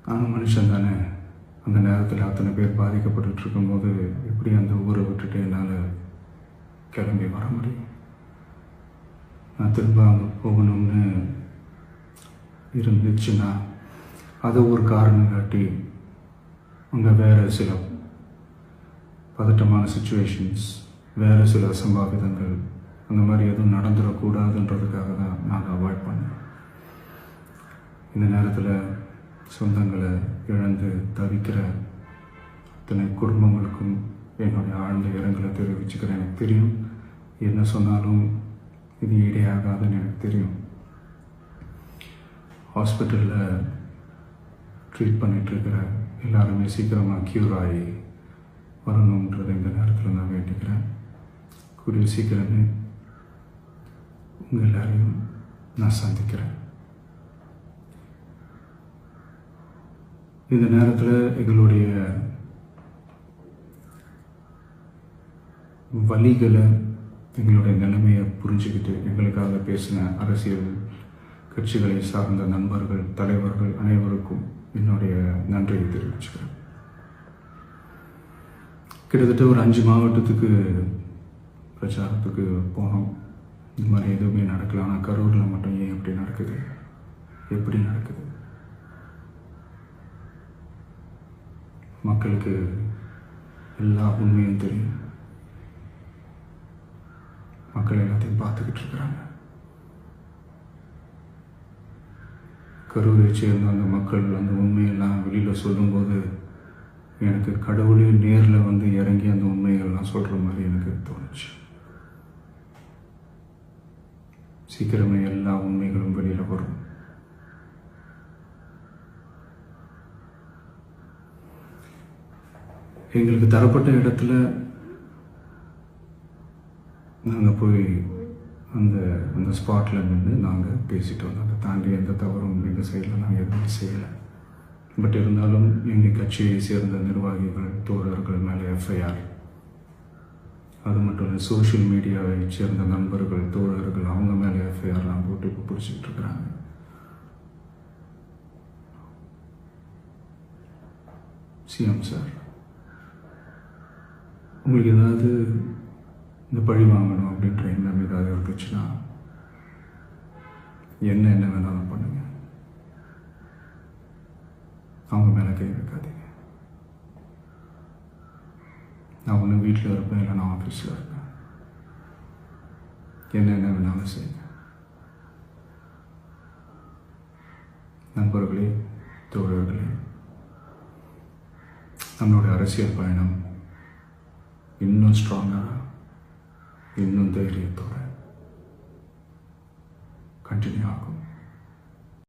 நானும் மனுஷன் தானே. அந்த நேரத்தில் அத்தனை பேர் பாதிக்கப்பட்டு இருக்கும்போது எப்படி அந்த ஊரை விட்டுட்டு என்னால் கிளம்பி வர முடியும்? நான் திரும்ப அங்கே போகணும்னு இருந்துச்சுன்னா அதை ஒரு காரணம் காட்டி அங்கே வேறு சில பதட்டமான சுச்சுவேஷன்ஸ், வேறு சில அசம்பாவிதங்கள் அந்த மாதிரி எதுவும் நடந்துடக்கூடாதுன்றதுக்காக தான் நாங்கள் அவாய்ட் பண்ணோம். இந்த நேரத்தில் சொந்தங்களை இழந்து தவிக்கிற அத்தனை குடும்பங்களுக்கும் என்னுடைய ஆழ்ந்த இரங்கலை தெரிவிச்சுக்கிறேன். எனக்கு தெரியும், என்ன சொன்னாலும் இது ஈடையாகாதுன்னு எனக்கு தெரியும். ஹாஸ்பிட்டலில் ட்ரீட் பண்ணிகிட்ருக்கிற எல்லாருமே சீக்கிரமாக க்யூர் ஆகி வரணுன்றதை இந்த நேரத்தில் நான் வேண்டிக்கிறேன். கூடிய சீக்கிரமே உங்கள் எல்லாரையும் நான் சந்திக்கிறேன். இந்த நேரத்தில் எங்களுடைய வலிகளை, எங்களுடைய நிலைமையை புரிஞ்சுக்கிட்டு எங்களுக்காக பேசின அரசியல் கட்சிகளை சார்ந்த நண்பர்கள், தலைவர்கள் அனைவருக்கும் என்னுடைய நன்றியை தெரிவிச்சுக்கிறேன். கிட்டத்தட்ட ஒரு 5 மாவட்டத்துக்கு பிரச்சாரத்துக்கு போனோம். இந்த மாதிரி எதுவுமே நடக்கல. ஆனால் கரூரில் மட்டும் ஏன் எப்படி நடக்குது? எப்படி நடக்குது? மக்களுக்கு எல்லா உண்மையும் தெரியும். மக்கள் எல்லாத்தையும் பார்த்துக்கிட்டு இருக்கிறாங்க. கரூரை சேர்ந்த அந்த மக்கள் அந்த உண்மையெல்லாம் வெளியில் சொல்லும்போது எனக்கு கடவுளே நேரில் வந்து இறங்கி அந்த உண்மைகள்லாம் சொல்கிற மாதிரி எனக்கு தோணுச்சு. சீக்கிரமே எல்லா உண்மைகளும் வெளியில் வரும். எங்களுக்கு தரப்பட்ட இடத்துல நாங்கள் போய் அந்த ஸ்பாட்டில் நின்று நாங்கள் பேசிட்டு வந்தோம். அதை தாண்டி எந்த தவறும் எங்கள் சைடில் நாங்கள் எதுவும் செய்யலை. பட் இருந்தாலும் எங்கள் கட்சியை சேர்ந்த நிர்வாகிகள், தோழர்கள் மேலே எஃப்ஐஆர், அது மட்டும் இல்லை சோஷியல் மீடியாவை சேர்ந்த நண்பர்கள், தோழர்கள் அவங்க மேலே எஃப்ஐஆர்லாம் போட்டு இப்போ பிடிச்சிக்கிட்டு இருக்கிறாங்க. சிஎம் சார், உங்களுக்கு ஏதாவது இந்த பழி வாங்கணும் அப்படின்ற எண்ணம் ஏதாவது இருந்துச்சுன்னா என்ன வேணாலும் பண்ணுங்க. அவங்க மேலே கை வைக்காதீங்க. நான் ஒன்று வீட்டில் இருப்பேன், இல்லை நான் ஆஃபீஸில் இருப்பேன். என்ன வேணாலும் செய்யுங்க. நண்பர்களே, தோழர்களே, நம்மளுடைய அரசியல் பயணம் இன்னும் ஸ்ட்ராங்காக, இன்னும் தைரியத்தோட கண்டினியூ ஆகும்.